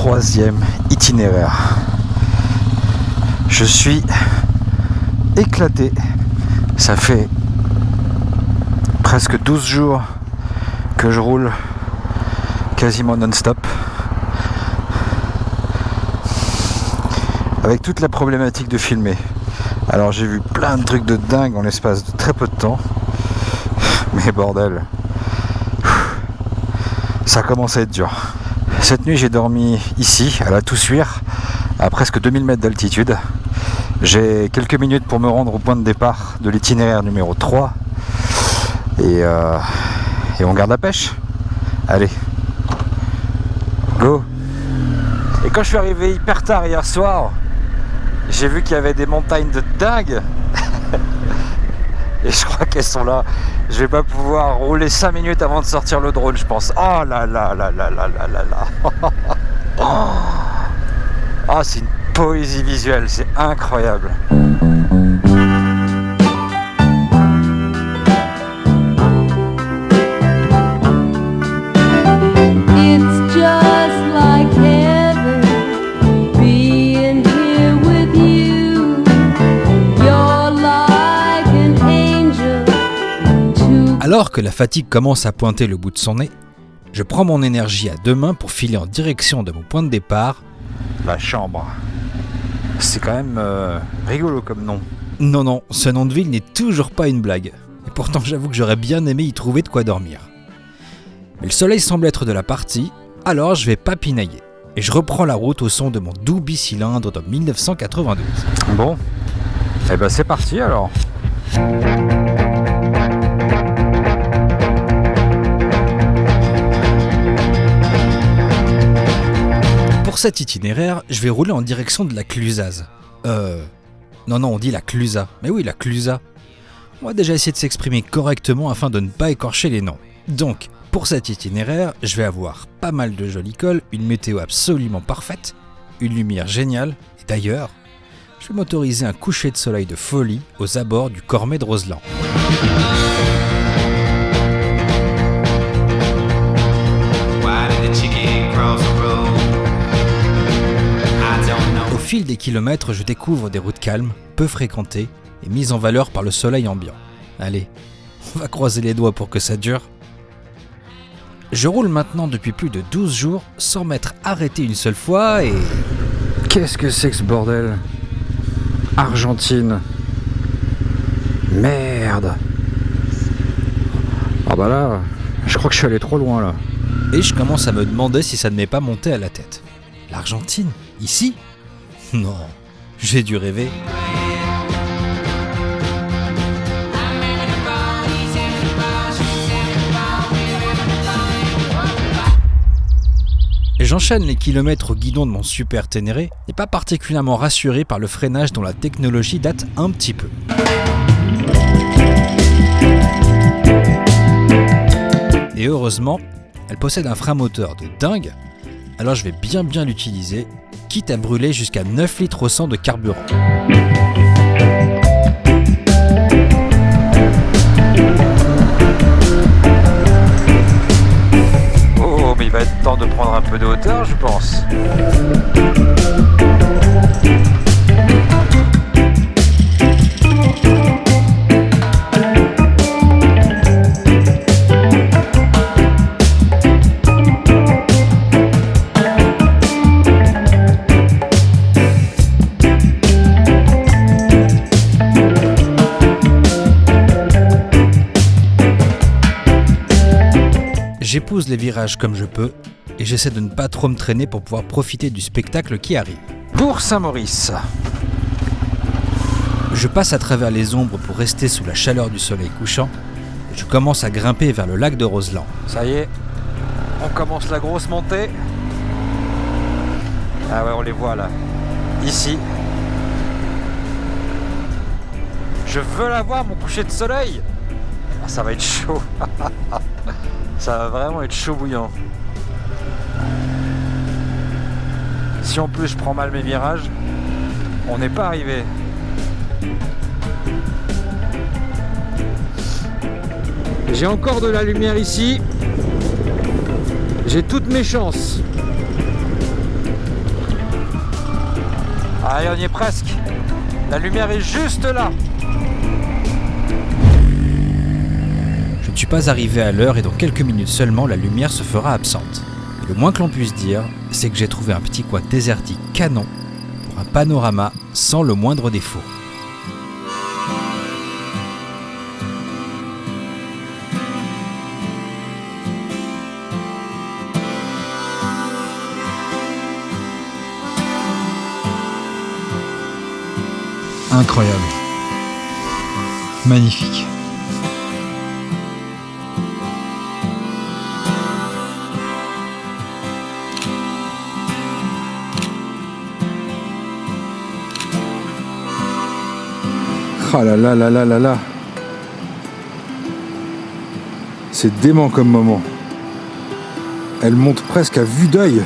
troisième itinéraire. Je suis éclaté. Ça fait presque 12 jours que je roule quasiment non-stop. Avec toute la problématique de filmer. Alors j'ai vu plein de trucs de dingue en l'espace de très peu de temps. Mais bordel, ça commence à être dur. Cette nuit j'ai dormi ici, à la Toussuire, à presque 2000 mètres d'altitude. J'ai quelques minutes pour me rendre au point de départ de l'itinéraire numéro 3. Et on garde la pêche. Allez, go. Et quand je suis arrivé hyper tard hier soir, j'ai vu qu'il y avait des montagnes de dingue. Et je crois qu'elles sont là. Je vais pas pouvoir rouler 5 minutes avant de sortir le drone, je pense. Oh là là là là là là là là. Oh, c'est une poésie visuelle, c'est incroyable. Alors que la fatigue commence à pointer le bout de son nez, je prends mon énergie à deux mains pour filer en direction de mon point de départ. La chambre. C'est quand même rigolo comme nom. Non, ce nom de ville n'est toujours pas une blague. Et pourtant j'avoue que j'aurais bien aimé y trouver de quoi dormir. Mais le soleil semble être de la partie, alors je vais pas pinailler. Et je reprends la route au son de mon doux bicylindre de 1992. Bon, et ben c'est parti alors. Pour cet itinéraire, je vais rouler en direction de la Clusaz. Non, on dit la Clusa. Mais oui, la Clusa. On va déjà essayer de s'exprimer correctement afin de ne pas écorcher les noms. Donc, pour cet itinéraire, je vais avoir pas mal de jolis cols, une météo absolument parfaite, une lumière géniale, et d'ailleurs, je vais m'autoriser un coucher de soleil de folie aux abords du Cormet de Roseland. Au fil des kilomètres, je découvre des routes calmes, peu fréquentées et mises en valeur par le soleil ambiant. Allez, on va croiser les doigts pour que ça dure. Je roule maintenant depuis plus de 12 jours sans m'être arrêté une seule fois et... Qu'est-ce que c'est que ce bordel ? Argentine. Merde. Ah bah là, je crois que je suis allé trop loin là. Et je commence à me demander si ça ne m'est pas monté à la tête. L'Argentine ? Ici ? Non, j'ai dû rêver. J'enchaîne les kilomètres au guidon de mon super Ténéré et pas particulièrement rassuré par le freinage dont la technologie date un petit peu. Et heureusement, elle possède un frein moteur de dingue, alors je vais bien l'utiliser, quitte à brûler jusqu'à 9 litres au 100 de carburant. Oh, mais il va être temps de prendre un peu de hauteur, je pense. J'épouse les virages comme je peux et j'essaie de ne pas trop me traîner pour pouvoir profiter du spectacle qui arrive. Pour Saint-Maurice. Je passe à travers les ombres pour rester sous la chaleur du soleil couchant et je commence à grimper vers le lac de Roseland. Ça y est, on commence la grosse montée. Ah ouais, on les voit là. Ici. Je veux la voir, mon coucher de soleil. Ah, ça va être chaud. Ça va vraiment être chaud bouillant. Si en plus je prends mal mes virages, on n'est pas arrivé. J'ai encore de la lumière ici. J'ai toutes mes chances. Allez, on y est presque. La lumière est juste là. Je ne suis pas arrivé à l'heure et dans quelques minutes seulement, la lumière se fera absente. Et le moins que l'on puisse dire, c'est que j'ai trouvé un petit coin désertique canon pour un panorama sans le moindre défaut. Incroyable. Magnifique. Ah là là là là là là. C'est dément comme moment. Elle monte presque à vue d'œil.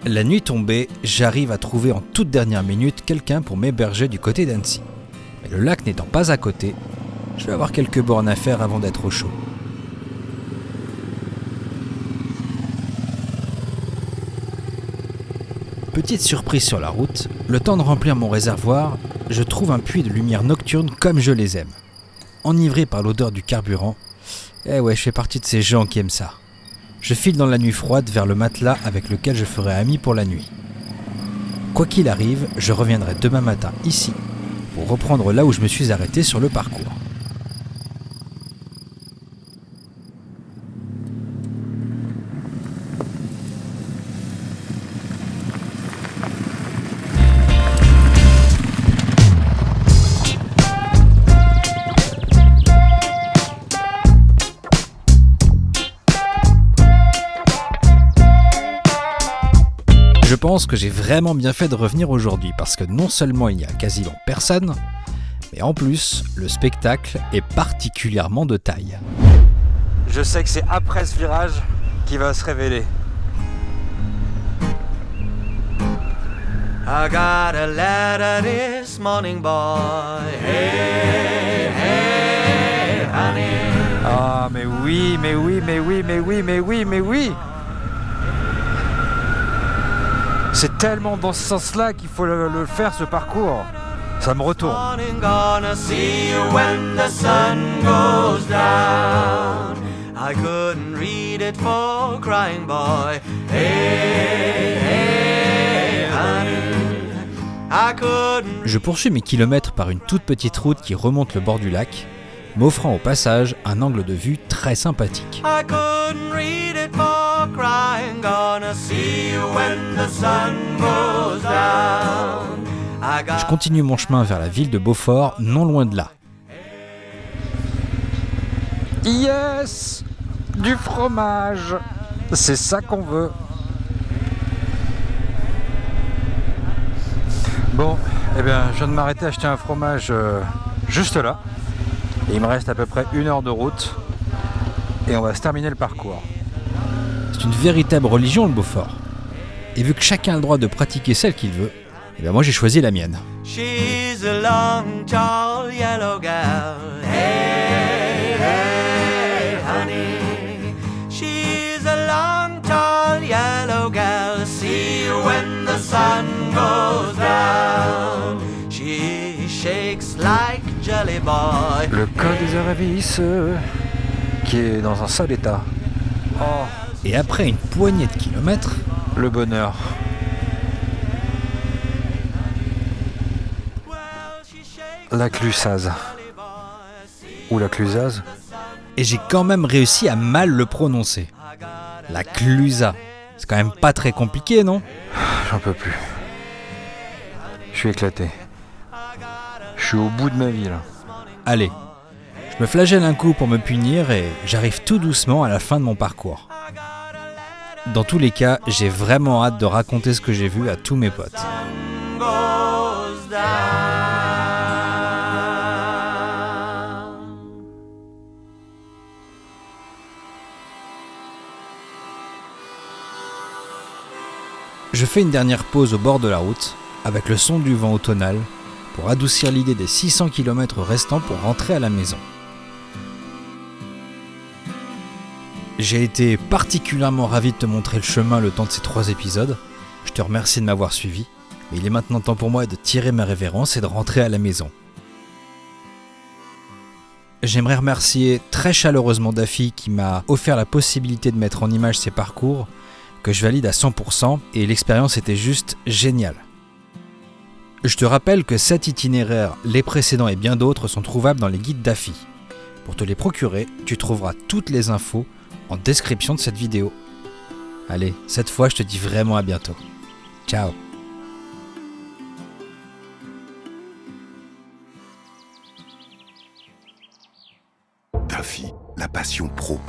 La nuit tombée, j'arrive à trouver en toute dernière minute quelqu'un pour m'héberger du côté d'Annecy. Mais le lac n'étant pas à côté, je vais avoir quelques bornes à faire avant d'être au chaud. Petite surprise sur la route, le temps de remplir mon réservoir, je trouve un puits de lumière nocturne comme je les aime. Enivré par l'odeur du carburant, eh ouais, je fais partie de ces gens qui aiment ça. Je file dans la nuit froide vers le matelas avec lequel je ferai ami pour la nuit. Quoi qu'il arrive, je reviendrai demain matin ici pour reprendre là où je me suis arrêté sur le parcours. Je pense que j'ai vraiment bien fait de revenir aujourd'hui parce que non seulement il n'y a quasiment personne, mais en plus, le spectacle est particulièrement de taille. Je sais que c'est après ce virage qu'il va se révéler. I got a letter this morning, boy. Hey, hey, honey. Ah mais oui, mais oui, mais oui, mais oui, mais oui, mais oui. C'est tellement dans ce sens-là qu'il faut le faire, ce parcours. Ça me retourne. Morning, gonna see you when the sun goes down. I couldn't read it for crying, boy. Hey, hey, honey. I couldn't. Je poursuis mes kilomètres par une toute petite route qui remonte le bord du lac, m'offrant au passage un angle de vue très sympathique. I couldn't read it for crying, gonna see you when the sun goes down. I got Je continue mon chemin vers la ville de Beaufort, non loin de là. Yes, du fromage. C'est ça qu'on veut. Bon, eh bien, je viens de m'arrêter acheter un fromage juste là. Et il me reste à peu près 1 heure de route. Et on va se terminer le parcours. C'est une véritable religion, le Beaufort. Et vu que chacun a le droit de pratiquer celle qu'il veut, eh bien moi j'ai choisi la mienne. She's a long, tall, yellow gal. Hey, hey, honey. She's a long, tall, yellow gal. See you when the sun goes down. She shakes like jelly boy. Le col des Aravis qui est dans un sale état. Oh, Et après une poignée de kilomètres, le bonheur. La Clusaz. Ou la Clusaz. et j'ai quand même réussi à mal le prononcer. La Clusa. C'est quand même pas très compliqué, non ? J'en peux plus. Je suis éclaté. Je suis au bout de ma vie là. Allez, je me flagelle un coup pour me punir et j'arrive tout doucement à la fin de mon parcours. Dans tous les cas, j'ai vraiment hâte de raconter ce que j'ai vu à tous mes potes. Goes down. Je fais une dernière pause au bord de la route, avec le son du vent automnal, pour adoucir l'idée des 600 km restants pour rentrer à la maison. J'ai été particulièrement ravi de te montrer le chemin le temps de ces 3 épisodes. Je te remercie de m'avoir suivi, mais il est maintenant temps pour moi de tirer ma révérence et de rentrer à la maison. J'aimerais remercier très chaleureusement Daffy qui m'a offert la possibilité de mettre en image ces parcours, que je valide à 100% et l'expérience était juste géniale. Je te rappelle que cet itinéraire, les précédents et bien d'autres sont trouvables dans les guides Daffy. Pour te les procurer, tu trouveras toutes les infos en description de cette vidéo. Allez, cette fois je te dis vraiment à bientôt. Ciao. Daffy, la passion pro.